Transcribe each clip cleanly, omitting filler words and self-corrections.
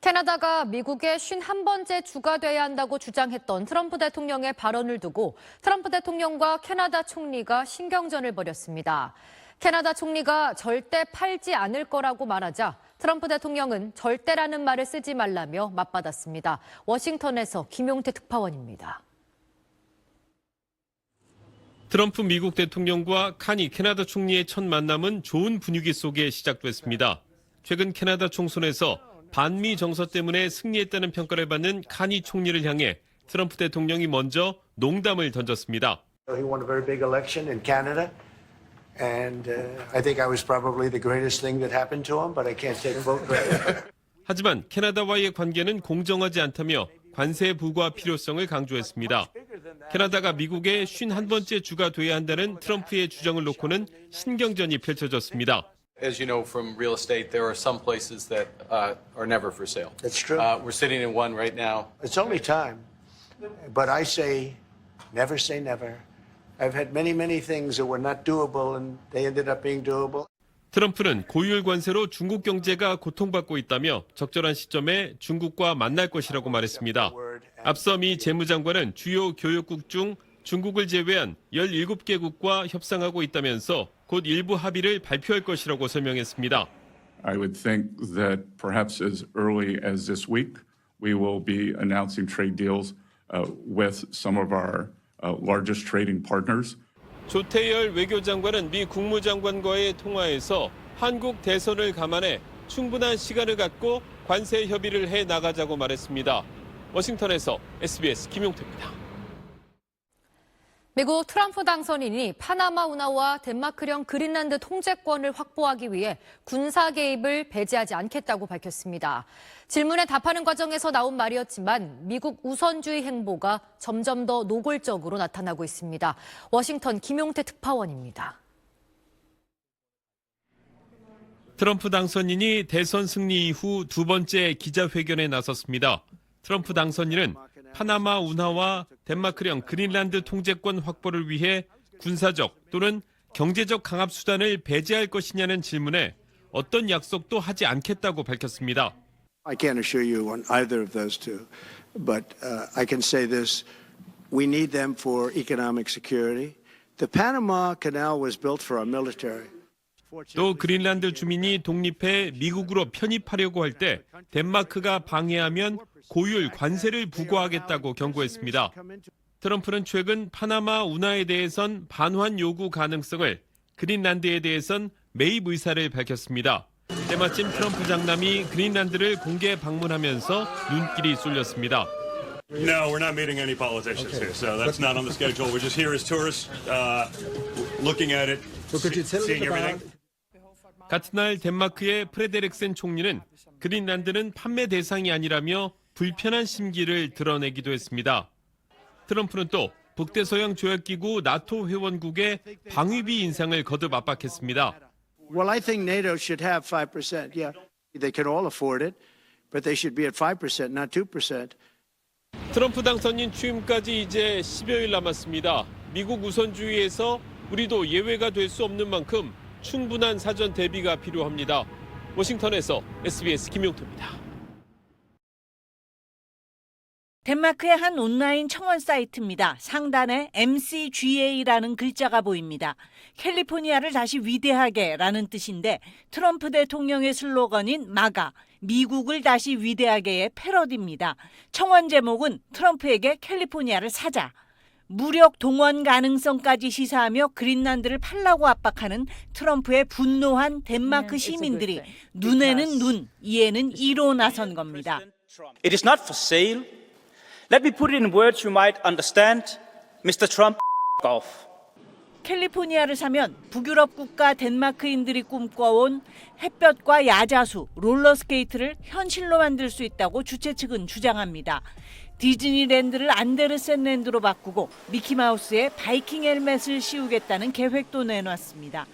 캐나다가 미국의 51번째 주가 돼야 한다고 주장했던 트럼프 대통령의 발언을 두고 트럼프 대통령과 캐나다 총리가 신경전을 벌였습니다. 캐나다 총리가 절대 팔지 않을 거라고 말하자 트럼프 대통령은 절대라는 말을 쓰지 말라며 맞받았습니다. 워싱턴에서 김용태 특파원입니다. 트럼프 미국 대통령과 카니 캐나다 총리의 첫 만남은 좋은 분위기 속에 시작됐습니다. 최근 캐나다 총선에서 반미 정서 때문에 승리했다는 평가를 받는 카니 총리를 향해 트럼프 대통령이 먼저 농담을 던졌습니다. He won a very big election in Canada, and I think I was probably the greatest thing that happened to him, but I can't take vote credit. 하지만 캐나다와의 관계는 공정하지 않다며 관세 부과 필요성을 강조했습니다. 캐나다가 미국의 51번째 주가 돼야 한다는 트럼프의 주장을 놓고는 신경전이 펼쳐졌습니다. As you know from real estate, there are some places that are never for sale. That's true. We're sitting in one right now. It's only time, but I say never say never. I've had many things that were not doable, and they ended up being doable. 트럼프는 고율 관세로 중국 경제가 고통받고 있다며 적절한 시점에 중국과 만날 것이라고 말했습니다. 앞서 미 재무장관은 주요 교역국 중 중국을 제외한 17개국과 협상하고 있다면서 곧 일부 합의를 발표할 것이라고 설명했습니다. I would think that perhaps as early as this week, we will be announcing trade deals with some of our largest trading partners. 조태열 외교장관은 미 국무장관과의 통화에서 한국 대선을 감안해 충분한 시간을 갖고 관세 협의를 해 나가자고 말했습니다. 워싱턴에서 SBS 김용태입니다. 미국 트럼프 당선인이 파나마 운하와 덴마크령 그린란드 통제권을 확보하기 위해 군사 개입을 배제하지 않겠다고 밝혔습니다. 질문에 답하는 과정에서 나온 말이었지만 미국 우선주의 행보가 점점 더 노골적으로 나타나고 있습니다. 워싱턴 김용태 특파원입니다. 트럼프 당선인이 대선 승리 이후 두 번째 기자회견에 나섰습니다. 트럼프 당선인은 파나마 운하와 덴마크령 그린란드 통제권 확보를 위해 군사적 또는 경제적 강압 수단을 배제할 것이냐는 질문에 어떤 약속도 하지 않겠다고 밝혔습니다. I can't assure you on either of those two, but I can say this: we need them for economic security. The Panama Canal was built for our military. 또 그린란드 주민이 독립해 미국으로 편입하려고 할 때 덴마크가 방해하면 고율 관세를 부과하겠다고 경고했습니다. 트럼프는 최근 파나마 운하에 대해선 반환 요구 가능성을, 그린란드에 대해선 매입 의사를 밝혔습니다. 때마침 트럼프 장남이 그린란드를 공개 방문하면서 눈길이 쏠렸습니다. No, we're not meeting any politicians here, so that's not on the schedule. We're just here as tourists, looking at it, seeing everything. 같은 날 덴마크의 프레데릭센 총리는 그린란드는 판매 대상이 아니라며 불편한 심기를 드러내기도 했습니다. 트럼프는 또 북대서양 조약기구 나토 회원국의 방위비 인상을 거듭 압박했습니다. Well, I think NATO should have 5%. Yeah, they can all afford it, but they should be at 5%, not 2%. 트럼프 당선인 취임까지 이제 10여일 남았습니다. 미국 우선주의에서 우리도 예외가 될 수 없는 만큼 충분한 사전 대비가 필요합니다. 워싱턴에서 SBS 김용태입니다. 덴마크의 한 온라인 청원 사이트입니다. 상단에 MCGA라는 글자가 보입니다. 캘리포니아를 다시 위대하게라는 뜻인데 트럼프 대통령의 슬로건인 마가, 미국을 다시 위대하게의 패러디입니다. 청원 제목은 트럼프에게 캘리포니아를 사자. 무력 동원 가능성까지 시사하며 그린란드를 팔라고 압박하는 트럼프의 분노한 덴마크 시민들이 눈에는 눈, 이에는 이로 나선 겁니다. It is not for sale. Let me put it in words you might understand. Mr. Trump, off. 캘리포니아를 사면 북유럽 국가 덴마크인들이 꿈꿔온 햇볕과 야자수, 롤러스케이트를 현실로 만들 수 있다고 주최 측은 주장합니다. 디즈니랜드를 안데르센랜드로 바꾸고 미키마우스에 바이킹 헬멧을 씌우겠다는 계획도 내놨습니다.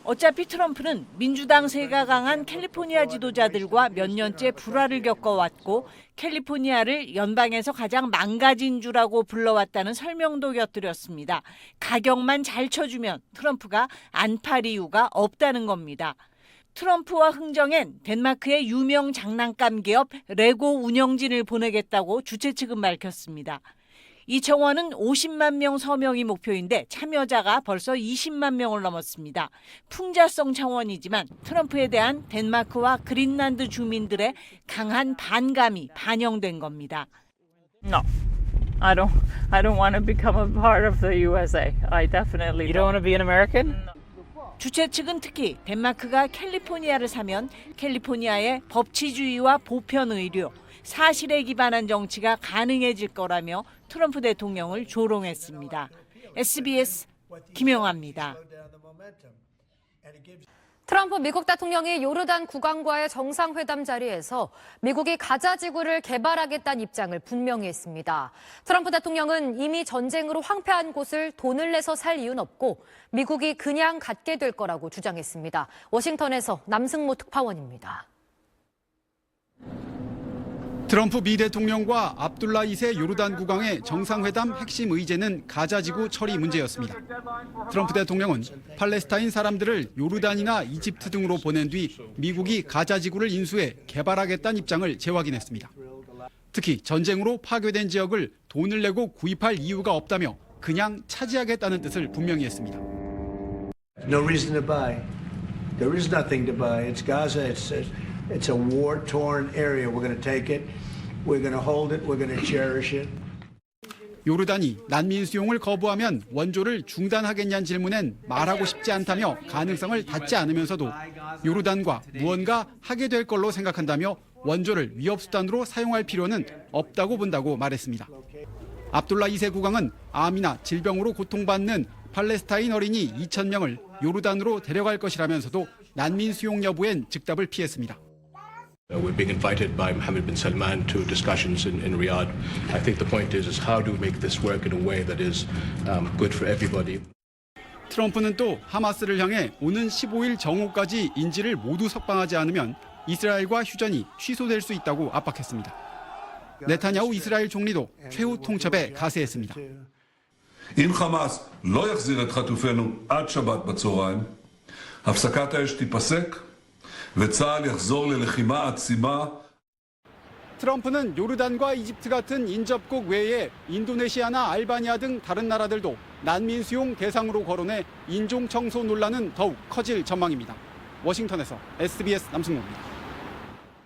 어차피 트럼프는 민주당 세가 강한 캘리포니아 지도자들과 몇 년째 불화를 겪어왔고 캘리포니아를 연방에서 가장 망가진 주라고 불러왔다는 설명도 곁들였습니다. 가격만 잘 쳐주면 트럼프가 안 팔 이유가 없다는 겁니다. 트럼프와 흥정엔 덴마크의 유명 장난감 기업 레고 운영진을 보내겠다고 주최 측은 밝혔습니다. 이 청원은 50만 명 서명이 목표인데 참여자가 벌써 20만 명을 넘었습니다. 풍자성 청원이지만 트럼프에 대한 덴마크와 그린란드 주민들의 강한 반감이 반영된 겁니다. No, I don't want to become a part of the USA. I definitely. You don't want to be an American? 주최 측은 특히 덴마크가 캘리포니아를 사면 캘리포니아의 법치주의와 보편 의료, 사실에 기반한 정치가 가능해질 거라며 트럼프 대통령을 조롱했습니다. SBS 김영아입니다. 트럼프 미국 대통령이 요르단 국왕과의 정상회담 자리에서 미국이 가자 지구를 개발하겠다는 입장을 분명히 했습니다. 트럼프 대통령은 이미 전쟁으로 황폐한 곳을 돈을 내서 살 이유는 없고 미국이 그냥 갖게 될 거라고 주장했습니다. 워싱턴에서 남승모 특파원입니다. 트럼프 미 대통령과 압둘라 2세 요르단 국왕의 정상회담 핵심 의제는 가자지구 처리 문제였습니다. 트럼프 대통령은 팔레스타인 사람들을 요르단이나 이집트 등으로 보낸 뒤 미국이 가자지구를 인수해 개발하겠다는 입장을 재확인했습니다. 특히 전쟁으로 파괴된 지역을 돈을 내고 구입할 이유가 없다며 그냥 차지하겠다는 뜻을 분명히 했습니다. No reason to buy. There is nothing to buy. It's Gaza. It's a war-torn area. We're going to take it. We're going to hold it. We're going to cherish it. 요르단이 난민 수용을 거부하면 원조를 중단하겠냐는 질문엔 말하고 싶지 않다며 가능성을 닫지 않으면서도 요르단과 무언가 하게 될 걸로 생각한다며 원조를 위협수단으로 사용할 필요는 없다고 본다고 말했습니다. 압둘라 2세 국왕은 암이나 질병으로 고통받는 팔레스타인 어린이 2,000명을 요르단으로 데려갈 것이라면서도 난민 수용 여부엔 즉답을 피했습니다. We're being invited by Mohammed bin Salman to discussions in Riyadh. I think the point is how do we make this work in a way that is good for everybody. 트럼프는 또 하마스를 향해 오는 15일 정오까지 인질을 모두 석방하지 않으면 이스라엘과 휴전이 취소될 수 있다고 압박했습니다. 네타냐후 이스라엘 총리도 최후 통첩에 가세했습니다. אם חמאס לא יחזיר את חטופינו עד שבת בצהריים, הפסקת האש תיפסק וצה"ל יחזור ללחימה עצימה. 트럼프는 요르단과 이집트 같은 인접국 외에 인도네시아나 알바니아 등 다른 나라들도 난민 수용 대상으로 거론해 인종 청소 논란은 더욱 커질 전망입니다. 워싱턴에서 SBS 남승모입니다.